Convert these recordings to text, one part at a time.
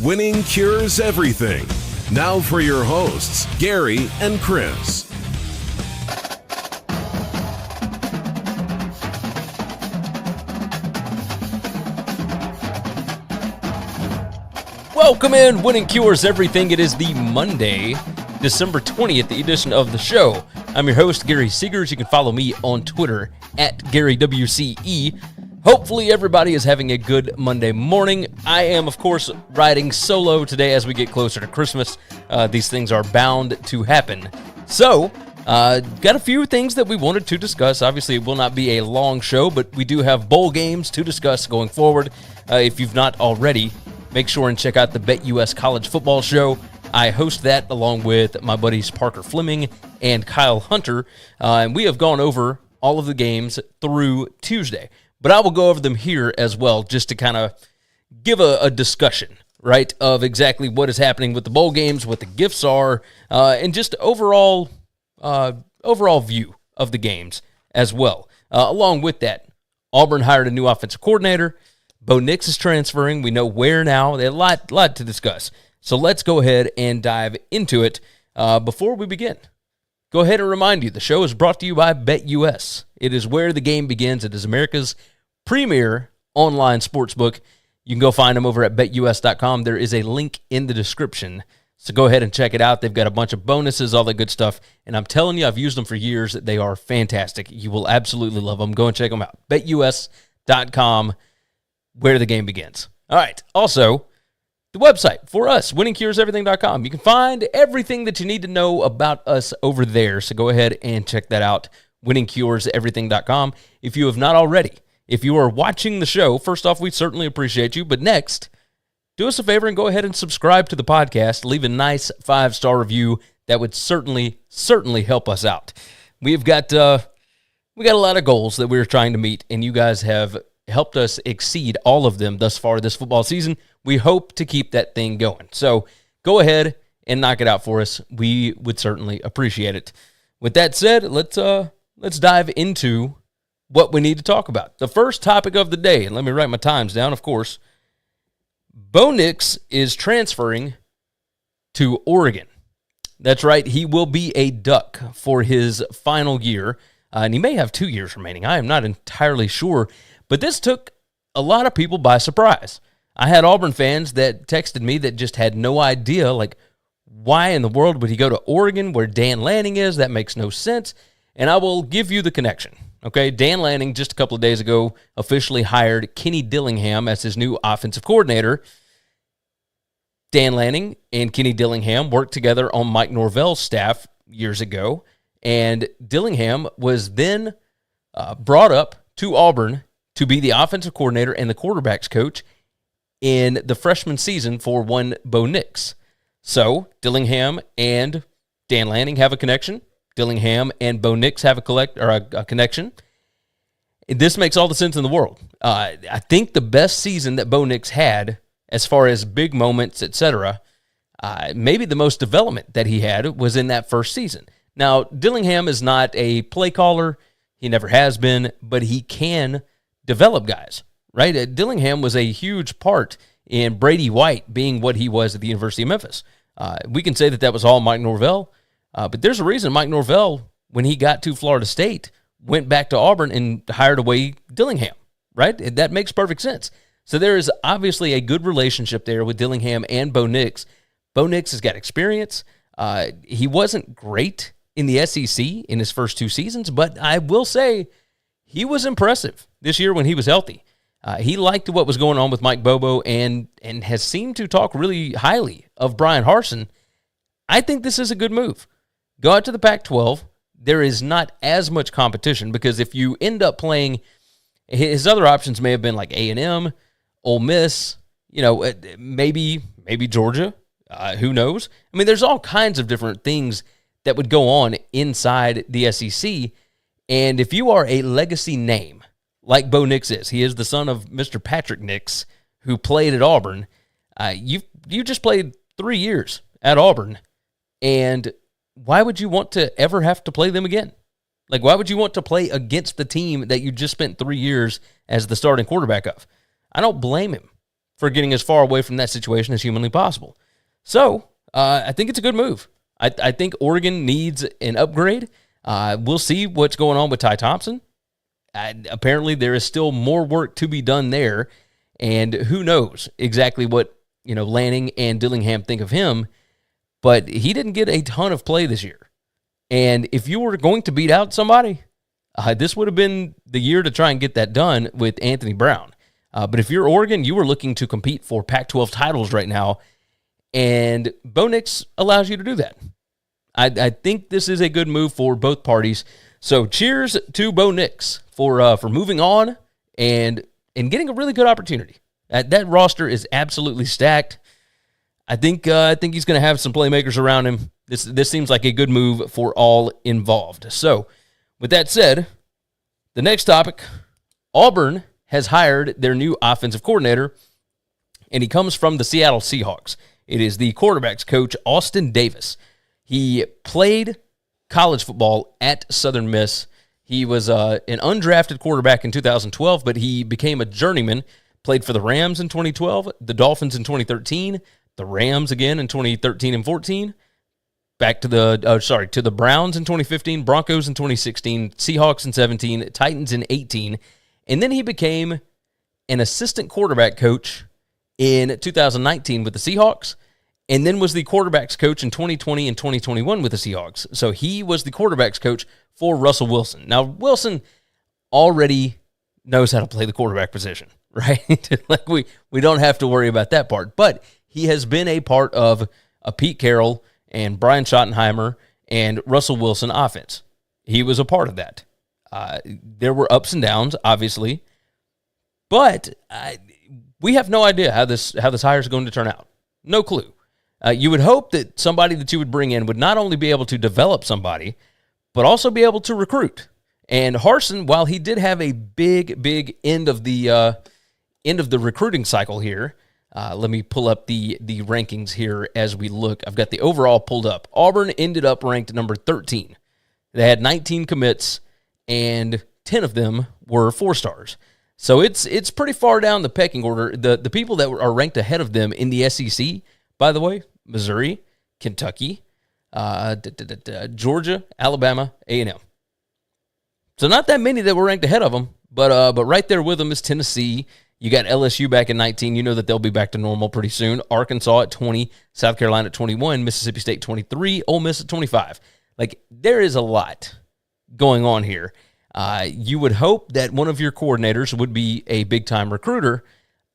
Winning cures everything. Now for your hosts, Gary and Chris. Welcome in, Winning Cures Everything. It is the Monday, December 20th edition of the show. I'm your host, Gary Seegers. You can follow me on Twitter at GaryWCE. Hopefully everybody is having a good Monday morning. I am, of course, riding solo today as we get closer to Christmas. These things are bound to happen. So, got a few things that we wanted to discuss. Obviously, it will not be a long show, but we do have bowl games to discuss going forward. If you've not already, make sure and check out the BetUS College Football Show. I host that along with my buddies Parker Fleming and Kyle Hunter, and we have gone over all of the games through Tuesday. But I will go over them here as well, just to kind of give a discussion, right, of exactly what is happening with the bowl games, what the gifts are, and just overall view of the games as well. Along with that, Auburn hired a new offensive coordinator. Bo Nix is transferring. We know where now. There's a lot to discuss. So let's go ahead and dive into it. Before we begin, go ahead and remind you, the show is brought to you by BetUS. It is where the game begins. It is America's premier online sportsbook. You can go find them over at BetUS.com. There is a link in the description. So go ahead and check it out. They've got a bunch of bonuses, all that good stuff. And I'm telling you, I've used them for years. They are fantastic. You will absolutely love them. Go and check them out. BetUS.com, where the game begins. All right. Also, the website for us, winningcureseverything.com. You can find everything that you need to know about us over there. So go ahead and check that out, winningcureseverything.com. If you have not already, if you are watching the show, first off, we certainly appreciate you. But next, do us a favor and go ahead and subscribe to the podcast. Leave a nice 5-star review. That would certainly help us out. We got a lot of goals that we're trying to meet, and you guys have helped us exceed all of them thus far this football season. We hope to keep that thing going. So go ahead and knock it out for us. We would certainly appreciate it. With that said, let's dive into what we need to talk about. The first topic of the day, and let me write my times down, of course. Bo Nix is transferring to Oregon. That's right. He will be a Duck for his final year, and he may have 2 years remaining. I am not entirely sure, but this took a lot of people by surprise. I had Auburn fans that texted me that just had no idea, like, why in the world would he go to Oregon where Dan Lanning is? That makes no sense. And I will give you the connection. Okay, Dan Lanning just a couple of days ago officially hired Kenny Dillingham as his new offensive coordinator. Dan Lanning and Kenny Dillingham worked together on Mike Norvell's staff years ago, and Dillingham was then brought up to Auburn to be the offensive coordinator and the quarterback's coach in the freshman season for one Bo Nix. So Dillingham and Dan Lanning have a connection. Dillingham and Bo Nix have a connection. This makes all the sense in the world. I think the best season that Bo Nix had, as far as big moments, etc., maybe the most development that he had was in that first season. Now, Dillingham is not a play caller. He never has been, but he can develop guys, right? Dillingham was a huge part in Brady White being what he was at the University of Memphis. We can say that was all Mike Norvell. But there's a reason Mike Norvell, when he got to Florida State, went back to Auburn and hired away Dillingham, right? That makes perfect sense. So there is obviously a good relationship there with Dillingham and Bo Nix. Bo Nix has got experience. He wasn't great in the SEC in his first 2 seasons, but I will say he was impressive this year when he was healthy. He liked what was going on with Mike Bobo and has seemed to talk really highly of Brian Harsin. I think this is a good move. Go out to the Pac-12. There is not as much competition because if you end up playing, his other options may have been like A&M, Ole Miss, maybe Georgia. Who knows? I mean, there's all kinds of different things that would go on inside the SEC. And if you are a legacy name like Bo Nix is, he is the son of Mr. Patrick Nix, who played at Auburn. You just played 3 years at Auburn, and why would you want to ever have to play them again? Like, why would you want to play against the team that you just spent 3 years as the starting quarterback of? I don't blame him. for getting as far away from that situation as humanly possible. So I think it's a good move. I think Oregon needs an upgrade. We'll see what's going on with Ty Thompson. Apparently, there is still more work to be done there, and who knows exactly what Lanning and Dillingham think of him. But he didn't get a ton of play this year, and if you were going to beat out somebody, this would have been the year to try and get that done with Anthony Brown. But if you're Oregon, you were looking to compete for Pac-12 titles right now, and Bo Nix allows you to do that. I think this is a good move for both parties. So cheers to Bo Nix for moving on and getting a really good opportunity. That roster is absolutely stacked. I think he's going to have some playmakers around him. This seems like a good move for all involved. So with that said, the next topic, Auburn has hired their new offensive coordinator, and he comes from the Seattle Seahawks. It is the quarterback's coach, Austin Davis. He played college football at Southern Miss. He was an undrafted quarterback in 2012, but he became a journeyman, played for the Rams in 2012, the Dolphins in 2013, the Rams again in 2013 and 14, back to the Browns in 2015, Broncos in 2016, Seahawks in 17, Titans in 18, and then he became an assistant quarterback coach in 2019 with the Seahawks, and then was the quarterback's coach in 2020 and 2021 with the Seahawks. So he was the quarterback's coach for Russell Wilson. Now, Wilson already knows how to play the quarterback position, right? Like we don't have to worry about that part. But he has been a part of a Pete Carroll and Brian Schottenheimer and Russell Wilson offense. He was a part of that. There were ups and downs, obviously, but we have no idea how this hire is going to turn out. No clue. You would hope that somebody that you would bring in would not only be able to develop somebody, but also be able to recruit. And Harsin, while he did have a big end of the recruiting cycle here, let me pull up the rankings here as we look. I've got the overall pulled up. Auburn ended up ranked number 13. They had 19 commits, and 10 of them were 4-stars. So it's pretty far down the pecking order. The people that are ranked ahead of them in the SEC, by the way, Missouri, Kentucky, Georgia, Alabama, A&M. So not that many that were ranked ahead of them, but right there with them is Tennessee. You got LSU back at 19. You know that they'll be back to normal pretty soon. Arkansas at 20, South Carolina at 21, Mississippi State 23, Ole Miss at 25. Like, there is a lot going on here. You would hope that one of your coordinators would be a big-time recruiter.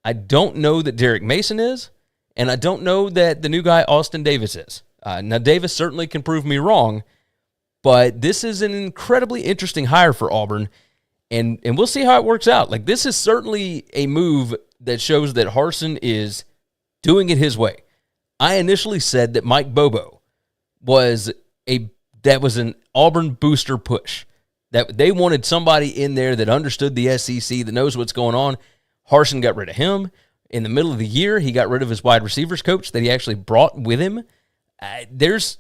I don't know that Derek Mason is, and I don't know that the new guy, Austin Davis, is. Now, Davis certainly can prove me wrong, but this is an incredibly interesting hire for Auburn, and we'll see how it works out. Like, this is certainly a move that shows that Harsin is doing it his way. I initially said that Mike Bobo was an Auburn booster push, that they wanted somebody in there that understood the SEC, that knows what's going on. Harsin got rid of him. In the middle of the year, he got rid of his wide receivers coach that he actually brought with him. There's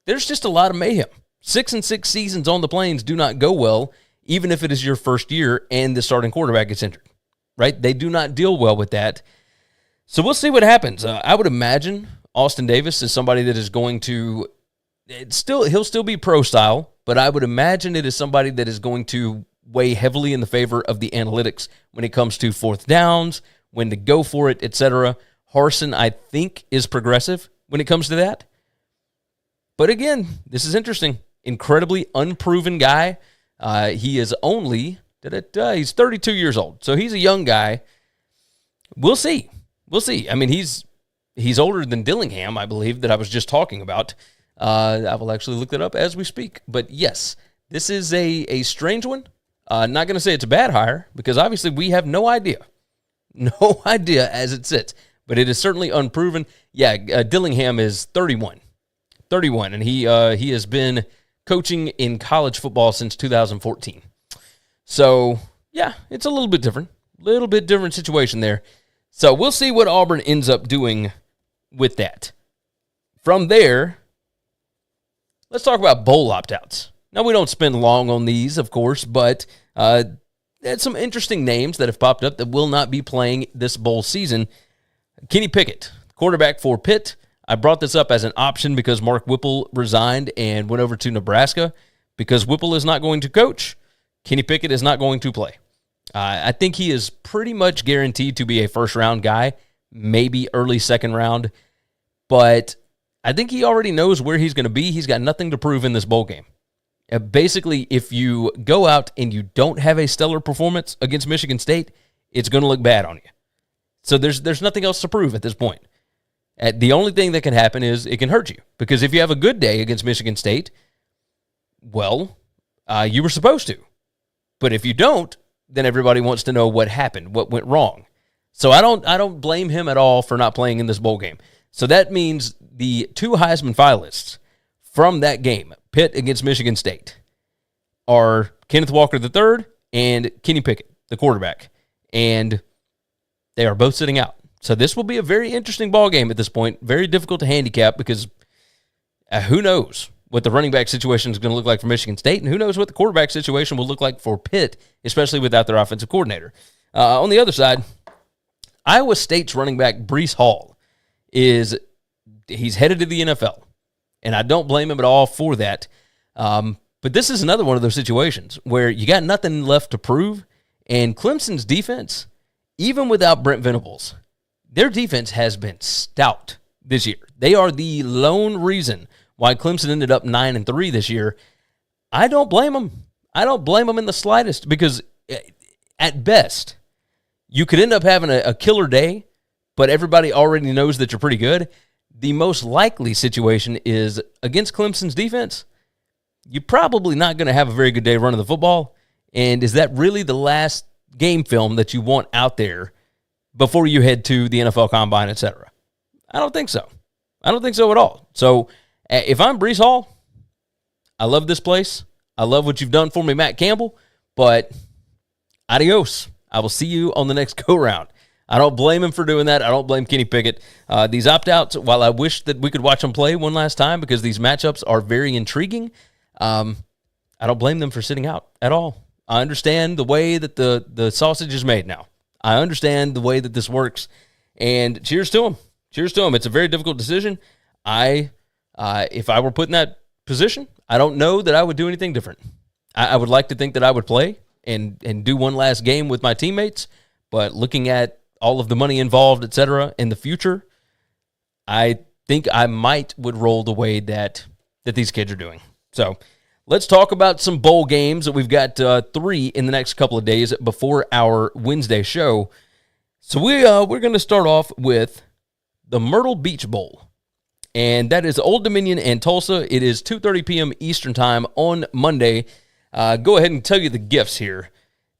just a lot of mayhem. 6-6 seasons on the Plains do not go well, even if it is your first year and the starting quarterback gets injured, right? They do not deal well with that. So we'll see what happens. I would imagine Austin Davis is somebody that is going to he'll still be pro style, but I would imagine it is somebody that is going to weigh heavily in the favor of the analytics when it comes to fourth downs, when to go for it, etc. Harsin, I think, is progressive when it comes to that. But again, this is interesting. Incredibly unproven guy. He is only, he's 32 years old, so he's a young guy. We'll see. I mean, he's older than Dillingham, I believe, that I was just talking about. I will actually look that up as we speak. But yes, this is a strange one. Not going to say it's a bad hire, because obviously we have no idea. No idea as it sits. But it is certainly unproven. Yeah, Dillingham is 31, and he has been coaching in college football since 2014. So, yeah, it's a little bit different situation there. So we'll see what Auburn ends up doing with that. From there, let's talk about bowl opt-outs. Now, we don't spend long on these, of course, but there's some interesting names that have popped up that will not be playing this bowl season. Kenny Pickett, quarterback for Pitt. I brought this up as an option because Mark Whipple resigned and went over to Nebraska. Because Whipple is not going to coach, Kenny Pickett is not going to play. I think he is pretty much guaranteed to be a first-round guy, maybe early second round. But I think he already knows where he's going to be. He's got nothing to prove in this bowl game. Basically, if you go out and you don't have a stellar performance against Michigan State, it's going to look bad on you. So there's nothing else to prove at this point. The only thing that can happen is it can hurt you. Because if you have a good day against Michigan State, well, you were supposed to. But if you don't, then everybody wants to know what happened, what went wrong. So I don't blame him at all for not playing in this bowl game. So that means the two Heisman finalists from that game, Pitt against Michigan State, are Kenneth Walker III and Kenny Pickett, the quarterback. And they are both sitting out. So this will be a very interesting ball game at this point. Very difficult to handicap because who knows what the running back situation is going to look like for Michigan State, and who knows what the quarterback situation will look like for Pitt, especially without their offensive coordinator. On the other side, Iowa State's running back Breece Hall he's headed to the NFL, and I don't blame him at all for that. But this is another one of those situations where you got nothing left to prove, and Clemson's defense, even without Brent Venables, their defense has been stout this year. They are the lone reason why Clemson ended up 9-3 this year. I don't blame them. I don't blame them in the slightest because at best, you could end up having a killer day, but everybody already knows that you're pretty good. The most likely situation is against Clemson's defense, you're probably not going to have a very good day running the football. And is that really the last game film that you want out there before you head to the NFL Combine, etc.? I don't think so. I don't think so at all. So if I'm Breece Hall, I love this place. I love what you've done for me, Matt Campbell, but adios. I will see you on the next go-round. I don't blame him for doing that. I don't blame Kenny Pickett. These opt-outs, while I wish that we could watch them play one last time because these matchups are very intriguing, I don't blame them for sitting out at all. I understand the way that the sausage is made now. I understand the way that this works, and cheers to him. Cheers to him. It's a very difficult decision. If I were put in that position, I don't know that I would do anything different. I would like to think that I would play and do one last game with my teammates, but looking at all of the money involved, et cetera, in the future, I think I would roll the way that these kids are doing. So let's talk about some bowl games that we've got 3 in the next couple of days before our Wednesday show. So we're going to start off with the Myrtle Beach Bowl. And that is Old Dominion and Tulsa. It is 2:30 p.m. Eastern Time on Monday. Go ahead and tell you the gifts here.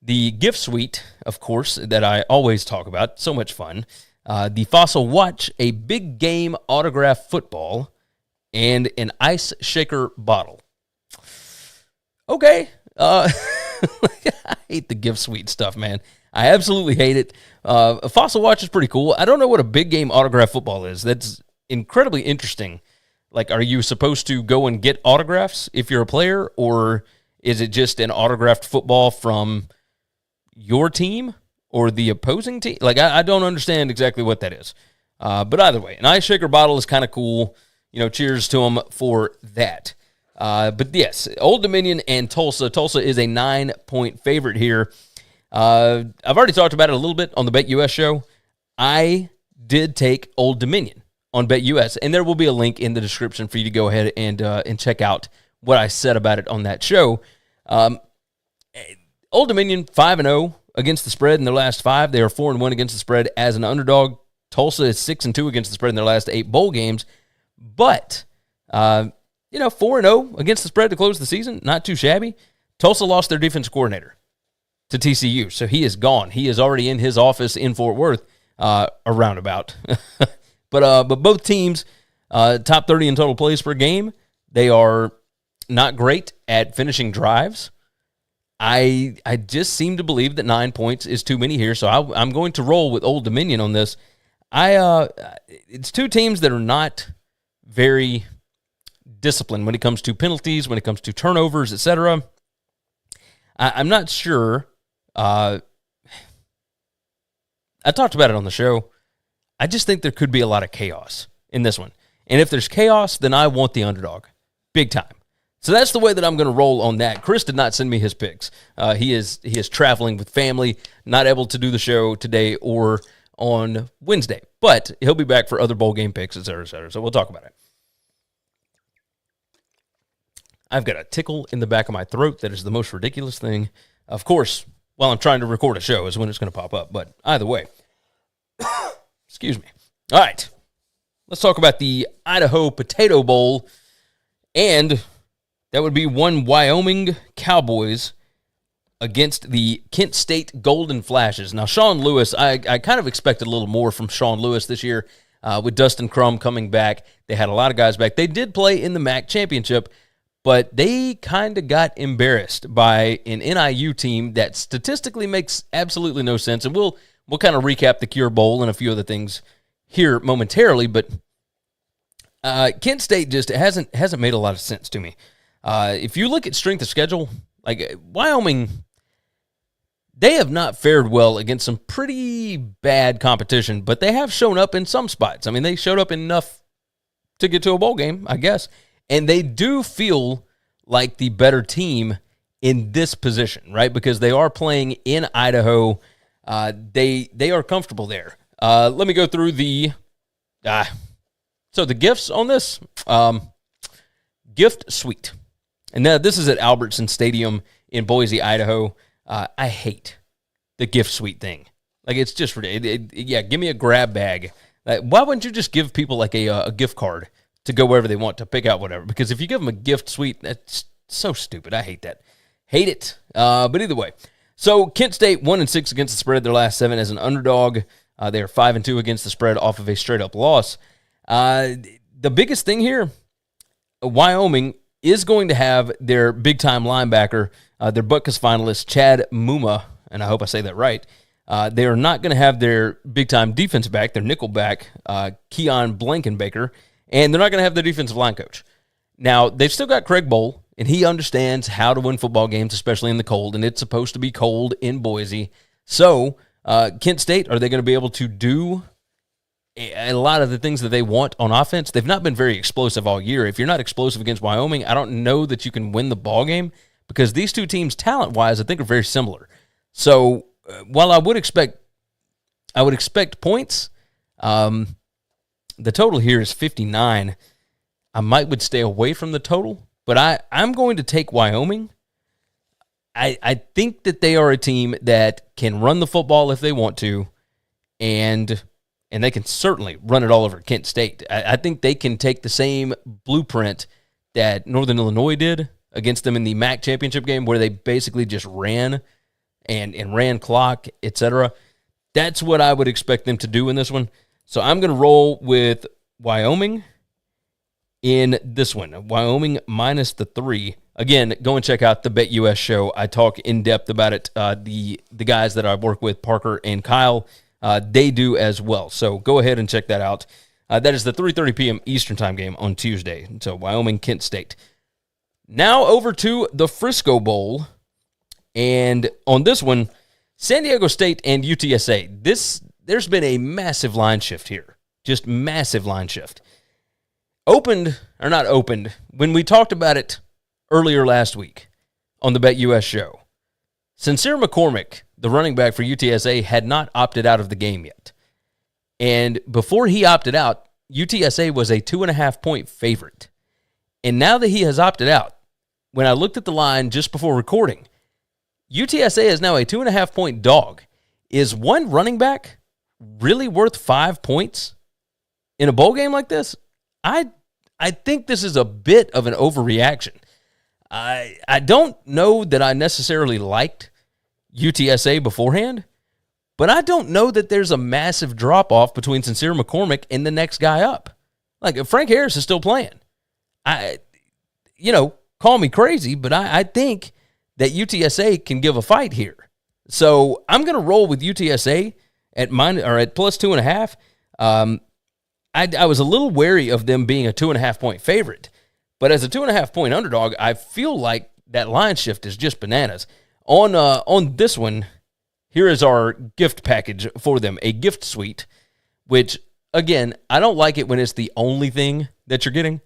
The gift suite, of course, that I always talk about. So much fun. The Fossil Watch, a big game autograph football, and an ice shaker bottle. Okay. I hate the gift suite stuff, man. I absolutely hate it. A Fossil Watch is pretty cool. I don't know what a big game autograph football is. That's incredibly interesting. Like, are you supposed to go and get autographs if you're a player, or is it just an autographed football from your team or the opposing team? Like, I don't understand exactly what that is. But either way, an ice shaker bottle is kind of cool. You know, cheers to them for that. But yes, Old Dominion and Tulsa. Tulsa is a 9-point favorite here. I've already talked about it a little bit on the BetUS show. I did take Old Dominion on BetUS, and there will be a link in the description for you to go ahead and check out what I said about it on that show. Old Dominion 5-0 against the spread in their last 5. They are 4-1 against the spread as an underdog. Tulsa is 6-2 against the spread in their last 8 bowl games. But 4-0 against the spread to close the season, not too shabby. Tulsa lost their defensive coordinator to TCU, so he is gone. He is already in his office in Fort Worth, around about. But both teams, top 30 in total plays per game. They are not great at finishing drives. I just seem to believe that 9 points is too many here, so I'm going to roll with Old Dominion on this. It's two teams that are not very disciplined when it comes to penalties, when it comes to turnovers, etc. I'm not sure. I talked about it on the show. I just think there could be a lot of chaos in this one. And if there's chaos, then I want the underdog. Big time. So that's the way that I'm going to roll on that. Chris did not send me his picks. He is traveling with family, not able to do the show today or on Wednesday. But he'll be back for other bowl game picks, et cetera, et cetera. So we'll talk about it. I've got a tickle in the back of my throat that is the most ridiculous thing. Of course, while I'm trying to record a show is when it's going to pop up. But either way, excuse me. All right, let's talk about the Idaho Potato Bowl. And that would be one Wyoming Cowboys against the Kent State Golden Flashes. Now, Sean Lewis, I kind of expected a little more from Sean Lewis this year with Dustin Crum coming back. They had a lot of guys back. They did play in the MAC championship, but they kind of got embarrassed by an NIU team that statistically makes absolutely no sense. And we'll kind of recap the Cure Bowl and a few other things here momentarily, but Kent State just hasn't made a lot of sense to me. If you look at strength of schedule, like Wyoming, they have not fared well against some pretty bad competition, but they have shown up in some spots. I mean, they showed up enough to get to a bowl game, I guess. And they do feel like the better team in this position, right? Because they are playing in Idaho. They are comfortable there. Let me go through the gifts on this. Gift suite. And now this is at Albertson Stadium in Boise, Idaho. I hate the gift suite thing. Like, it's just ridiculous. Yeah, give me a grab bag. Why wouldn't you just give people like a gift card to go wherever they want to pick out whatever? Because if you give them a gift suite, that's so stupid. I hate that. Hate it. But either way. So Kent State 1-6 against the spread their last 7 as an underdog. They are 5-2 against the spread off of a straight-up loss. The biggest thing here, Wyoming is going to have their big-time linebacker, their Butkus finalist, Chad Muma, and I hope I say that right. They are not going to have their big-time defense back, their nickel back, Keon Blankenbaker, and they're not going to have their defensive line coach. Now, they've still got Craig Bowl, and he understands how to win football games, especially in the cold, and it's supposed to be cold in Boise. So, Kent State, are they going to be able to do a lot of the things that they want on offense? They've not been very explosive all year. If you're not explosive against Wyoming, I don't know that you can win the ball game because these two teams, talent-wise, I think are very similar. So, while I would expect points, the total here is 59. I would stay away from the total, but I'm going to take Wyoming. I think that they are a team that can run the football if they want to, and they can certainly run it all over Kent State. I think they can take the same blueprint that Northern Illinois did against them in the MAC championship game, where they basically just ran and ran clock, etc. That's what I would expect them to do in this one. So I'm going to roll with Wyoming in this one. Wyoming minus the 3. Again, go and check out the BetUS show. I talk in depth about it. The guys that I work with, Parker and Kyle, they do as well. So go ahead and check that out. That is the 3:30 p.m. Eastern time game on Tuesday. So Wyoming, Kent State. Now over to the Frisco Bowl. And on this one, San Diego State and UTSA. There's been a massive line shift here. Just massive line shift. Opened, or not opened, when we talked about it earlier last week on the BetUS show, Sincere McCormick, the running back for UTSA, had not opted out of the game yet. And before he opted out, UTSA was a 2.5-point favorite. And now that he has opted out, when I looked at the line just before recording, UTSA is now a 2.5-point dog. Is one running back really worth 5 points in a bowl game like this? I think this is a bit of an overreaction. I don't know that I necessarily liked UTSA beforehand, but I don't know that there's a massive drop-off between Sincere McCormick and the next guy up. Like, Frank Harris is still playing. Call me crazy, but I think that UTSA can give a fight here. So I'm going to roll with UTSA at plus 2.5. I was a little wary of them being a 2.5-point favorite, but as a 2.5-point underdog, I feel like that line shift is just bananas. On this one, here is our gift package for them, a gift suite, which again, I don't like it when it's the only thing that you're getting,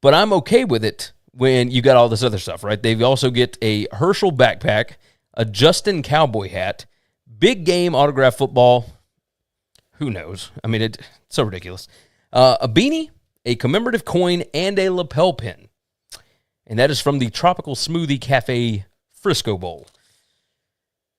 but I'm okay with it when you got all this other stuff, right? They also get a Herschel backpack, a Justin Cowboy hat, big game autograph football. Who knows? I mean, it's so ridiculous. A beanie, a commemorative coin, and a lapel pin. And that is from the Tropical Smoothie Cafe Frisco Bowl.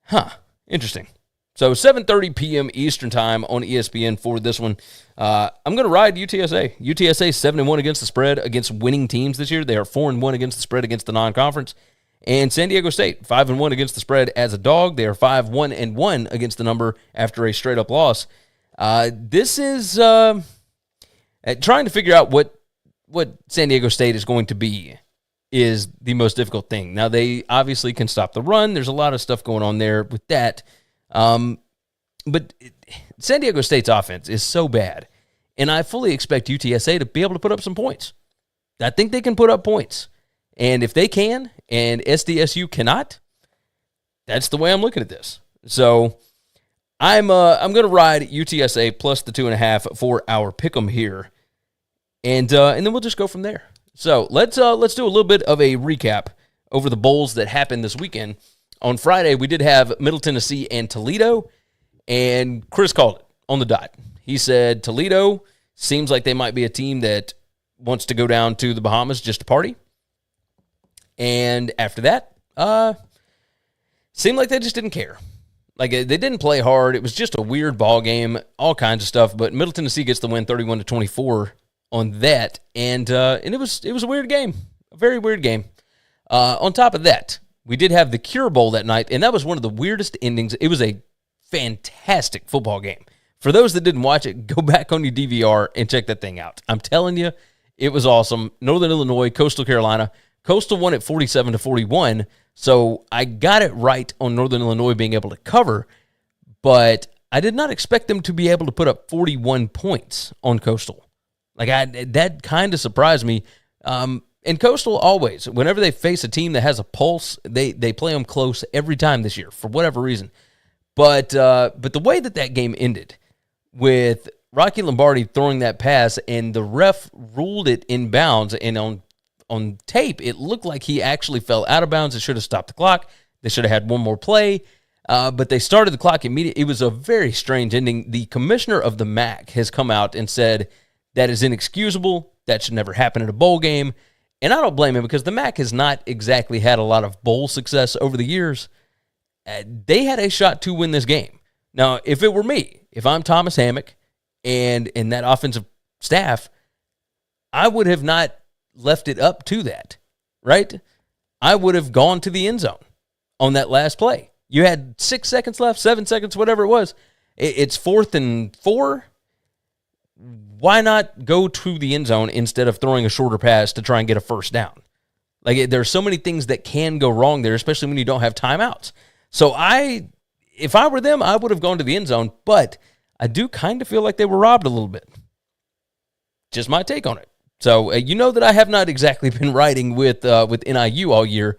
Huh. Interesting. So 7:30 p.m. Eastern Time on ESPN for this one. I'm going to ride UTSA. UTSA 7-1 against the spread against winning teams this year. They are 4-1 against the spread against the non-conference. And San Diego State 5-1 against the spread as a dog. They are 5-1-1 against the number after a straight-up loss. This is trying to figure out what San Diego State is going to be is the most difficult thing. Now, they obviously can stop the run. There's a lot of stuff going on there with that. But San Diego State's offense is so bad, and I fully expect UTSA to be able to put up some points. I think they can put up points. And if they can, and SDSU cannot, that's the way I'm looking at this. So I'm going to ride UTSA plus the 2.5 for our pick'em here, and then we'll just go from there. So let's do a little bit of a recap over the bowls that happened this weekend. On Friday, we did have Middle Tennessee and Toledo, and Chris called it on the dot. He said Toledo seems like they might be a team that wants to go down to the Bahamas just to party. And after that, seemed like they just didn't care. Like, they didn't play hard. It was just a weird ball game, all kinds of stuff. But Middle Tennessee gets the win 31-24 on that. And it was a weird game, a very weird game. On top of that, we did have the Cure Bowl that night, and that was one of the weirdest endings. It was a fantastic football game. For those that didn't watch it, go back on your DVR and check that thing out. I'm telling you, it was awesome. Northern Illinois, Coastal Carolina. Coastal won at 47-41, so I got it right on Northern Illinois being able to cover, but I did not expect them to be able to put up 41 points on Coastal. That kind of surprised me. And Coastal always, whenever they face a team that has a pulse, they play them close every time this year for whatever reason. But the way that game ended with Rocky Lombardi throwing that pass and the ref ruled it in bounds, and on tape it looked like he actually fell out of bounds. It should have stopped the clock. They should have had one more play. But they started the clock immediately. It was a very strange ending. The commissioner of the MAC has come out and said that is inexcusable. That should never happen in a bowl game. And I don't blame him because the MAC has not exactly had a lot of bowl success over the years. They had a shot to win this game. Now, if it were me, if I'm Thomas Hammock and in that offensive staff, I would have not left it up to that, right? I would have gone to the end zone on that last play. You had 6 seconds left, 7 seconds, whatever it was. It's 4th and 4. Why not go to the end zone instead of throwing a shorter pass to try and get a first down? Like, there's so many things that can go wrong there, especially when you don't have timeouts. So if I were them, I would have gone to the end zone, but I do kind of feel like they were robbed a little bit. Just my take on it. So you know that I have not exactly been riding with NIU all year,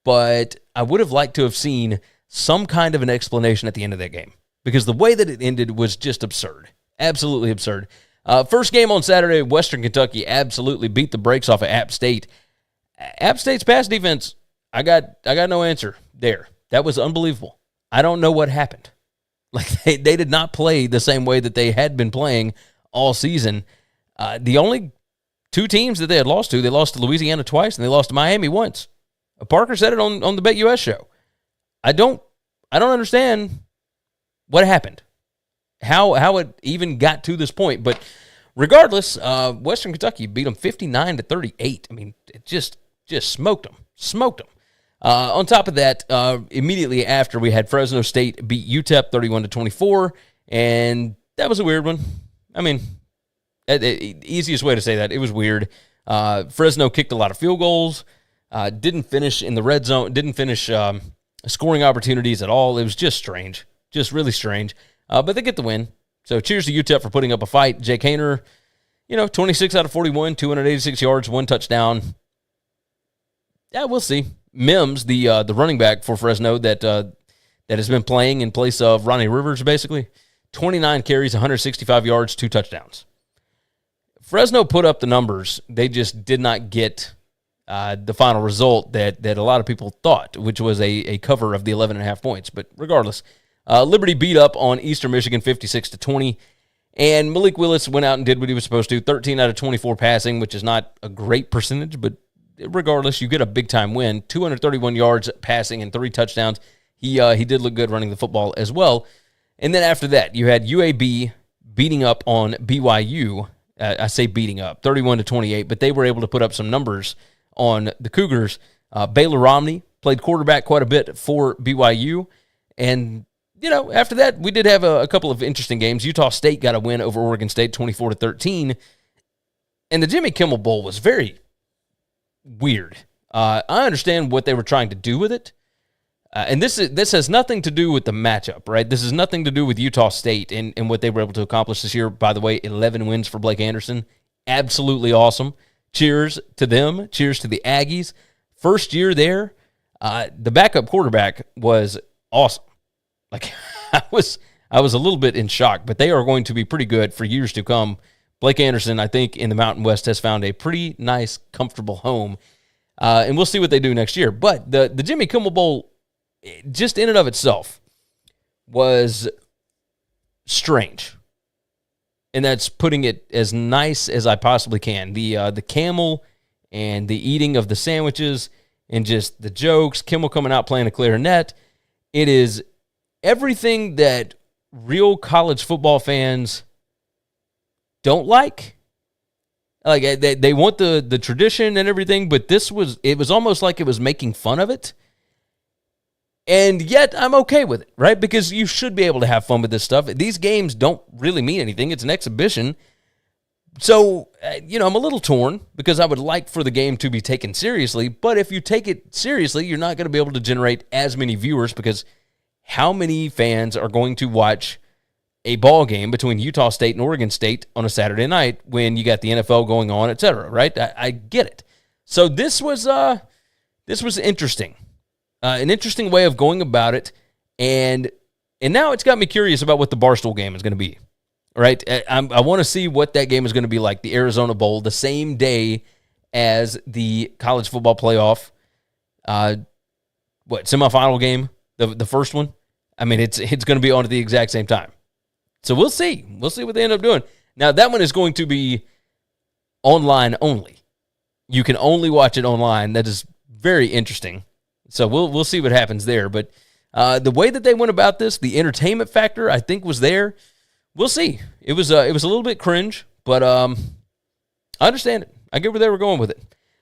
but I would have liked to have seen some kind of an explanation at the end of that game because the way that it ended was just absurd. Absolutely absurd. First game on Saturday, Western Kentucky absolutely beat the brakes off of App State. App State's pass defense, I got no answer there. That was unbelievable. I don't know what happened. Like, they did not play the same way that they had been playing all season. The only two teams that they had lost to, they lost to Louisiana twice and they lost to Miami once. Parker said it on the BetUS show. I don't understand what happened. How it even got to this point. But regardless, Western Kentucky beat them 59-38. I mean, it just smoked them. On top of that, immediately after, we had Fresno State beat UTEP 31-24, and that was a weird one. I mean, easiest way to say that, it was weird. Fresno kicked a lot of field goals, didn't finish in the red zone, didn't finish scoring opportunities at all. It was just strange, just really strange. But they get the win. So cheers to UTEP for putting up a fight. Jake Haener, 26 out of 41, 286 yards, 1 touchdown. Yeah, we'll see. Mims, the running back for Fresno that has been playing in place of Ronnie Rivers, basically, 29 carries, 165 yards, 2 touchdowns. Fresno put up the numbers. They just did not get the final result that a lot of people thought, which was a cover of the 11.5 points. But regardless, Liberty beat up on Eastern Michigan 56-20. And Malik Willis went out and did what he was supposed to. 13 out of 24 passing, which is not a great percentage, but regardless, you get a big-time win. 231 yards passing and 3 touchdowns. He did look good running the football as well. And then after that, you had UAB beating up on BYU. I say beating up, 31-28, but they were able to put up some numbers on the Cougars. Baylor Romney played quarterback quite a bit for BYU. And after that, we did have a couple of interesting games. Utah State got a win over Oregon State, 24-13. And the Jimmy Kimmel Bowl was very weird. I understand what they were trying to do with it. And this has nothing to do with the matchup, right? This has nothing to do with Utah State and what they were able to accomplish this year. By the way, 11 wins for Blake Anderson. Absolutely awesome. Cheers to them. Cheers to the Aggies. First year there, the backup quarterback was awesome. Like, I was a little bit in shock, but they are going to be pretty good for years to come. Blake Anderson, I think, in the Mountain West has found a pretty nice, comfortable home. And we'll see what they do next year. But the Jimmy Kimmel Bowl, just in and of itself, was strange. And that's putting it as nice as I possibly can. The camel and the eating of the sandwiches and just the jokes, Kimmel coming out playing a clarinet. It is everything that real college football fans don't like. Like, they want the tradition and everything, but it was almost like it was making fun of it. And yet I'm okay with it, right? Because you should be able to have fun with this stuff. These games don't really mean anything. It's an exhibition. So, I'm a little torn because I would like for the game to be taken seriously. But if you take it seriously, you're not going to be able to generate as many viewers, because how many fans are going to watch a ball game between Utah State and Oregon State on a Saturday night when you got the NFL going on, et cetera, right? I get it. So this was interesting. An interesting way of going about it, and now it's got me curious about what the Barstool game is going to be, right? I want to see what that game is going to be like, the Arizona Bowl, the same day as the college football playoff, semifinal game, the first one. I mean, it's going to be on at the exact same time. So we'll see. We'll see what they end up doing. Now, that one is going to be online only. You can only watch it online. That is very interesting. So we'll see what happens there. But the way that they went about this, the entertainment factor, I think, was there. We'll see. It was a little bit cringe, but I understand it. I get where they were going with it.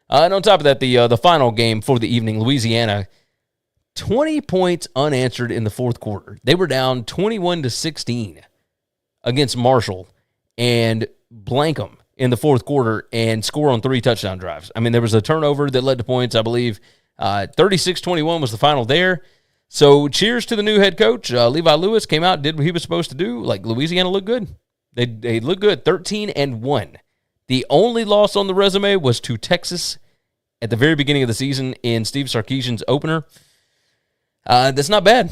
And on top of that, the final game for the evening, Louisiana, 20 points unanswered in the fourth quarter. They were down 21-16 against Marshall and blank them in the fourth quarter and score on 3 touchdown drives. I mean, there was a turnover that led to points, I believe. 36-21 was the final there. So cheers to the new head coach. Levi Lewis came out, did what he was supposed to do. Like, Louisiana looked good. They looked good, 13-1. The only loss on the resume was to Texas at the very beginning of the season in Steve Sarkisian's opener. That's not bad.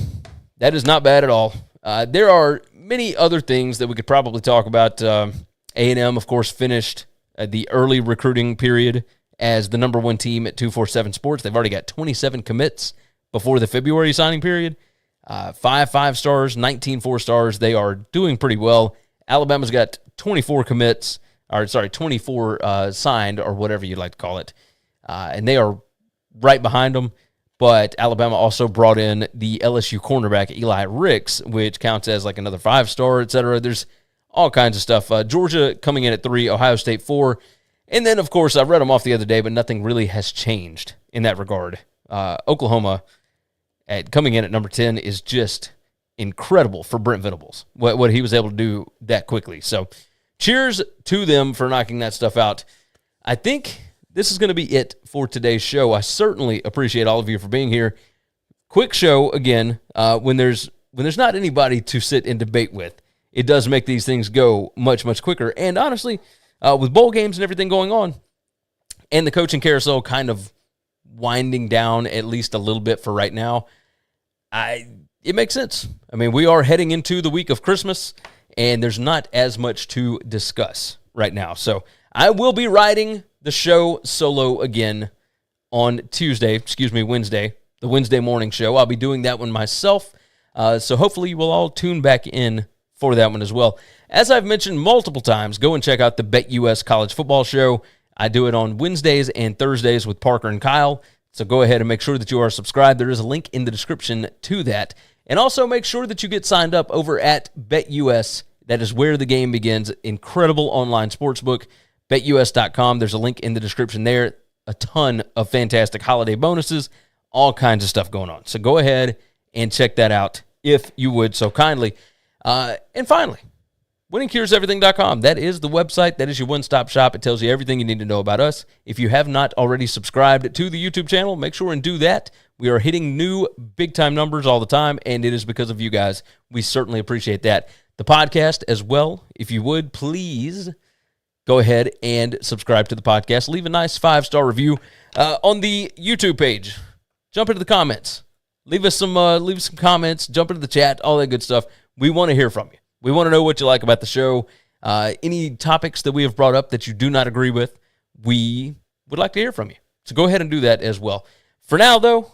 That is not bad at all. There are many other things that we could probably talk about. A&M, of course, finished the early recruiting period as the number 1 team at 247 Sports. They've already got 27 commits before the February signing period. 5 5-stars, 19 4-stars. They are doing pretty well. Alabama's got 24 commits, 24 signed, or whatever you'd like to call it. And they are right behind them. But Alabama also brought in the LSU cornerback, Eli Ricks, which counts as like another 5-star, et cetera. There's all kinds of stuff. Georgia coming in at 3, Ohio State 4. And then, of course, I read them off the other day, but nothing really has changed in that regard. Oklahoma coming in at number 10 is just incredible for Brent Venables, what he was able to do that quickly. So cheers to them for knocking that stuff out. I think this is going to be it for today's show. I certainly appreciate all of you for being here. Quick show, again, when there's not anybody to sit and debate with, it does make these things go much, much quicker. And honestly, with bowl games and everything going on, and the coaching carousel kind of winding down at least a little bit for right now, it makes sense. I mean, we are heading into the week of Christmas, and there's not as much to discuss right now. So I will be riding the show solo again on Wednesday, the Wednesday morning show. I'll be doing that one myself. So hopefully you will all tune back in for that one as well. As I've mentioned multiple times, go and check out the BetUS College Football Show. I do it on Wednesdays and Thursdays with Parker and Kyle. So go ahead and make sure that you are subscribed. There is a link in the description to that. And also make sure that you get signed up over at BetUS. That is where the game begins. Incredible online sportsbook, BetUS.com. There's a link in the description there. A ton of fantastic holiday bonuses, all kinds of stuff going on. So go ahead and check that out if you would so kindly. And finally, winningcureseverything.com. That is the website. That is your one-stop shop. It tells you everything you need to know about us. If you have not already subscribed to the YouTube channel, make sure and do that. We are hitting new big-time numbers all the time, and it is because of you guys. We certainly appreciate that. The podcast as well, if you would, please go ahead and subscribe to the podcast. Leave a nice 5-star review on the YouTube page. Jump into the comments. Leave some comments. Jump into the chat, all that good stuff. We want to hear from you. We want to know what you like about the show. Any topics that we have brought up that you do not agree with, we would like to hear from you. So go ahead and do that as well. For now, though,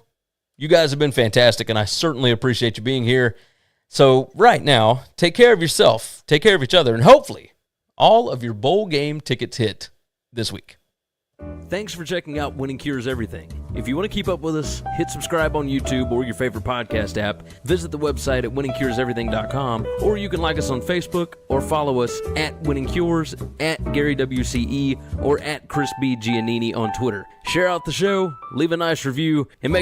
you guys have been fantastic, and I certainly appreciate you being here. So right now, take care of yourself, take care of each other, and hopefully all of your bowl game tickets hit this week. Thanks for checking out Winning Cures Everything. If you want to keep up with us, hit subscribe on YouTube or your favorite podcast app. Visit the website at winningcureseverything.com, or you can like us on Facebook or follow us at Winning Cures, at Gary WCE, or at Chris B. Giannini on Twitter. Share out the show, leave a nice review, and make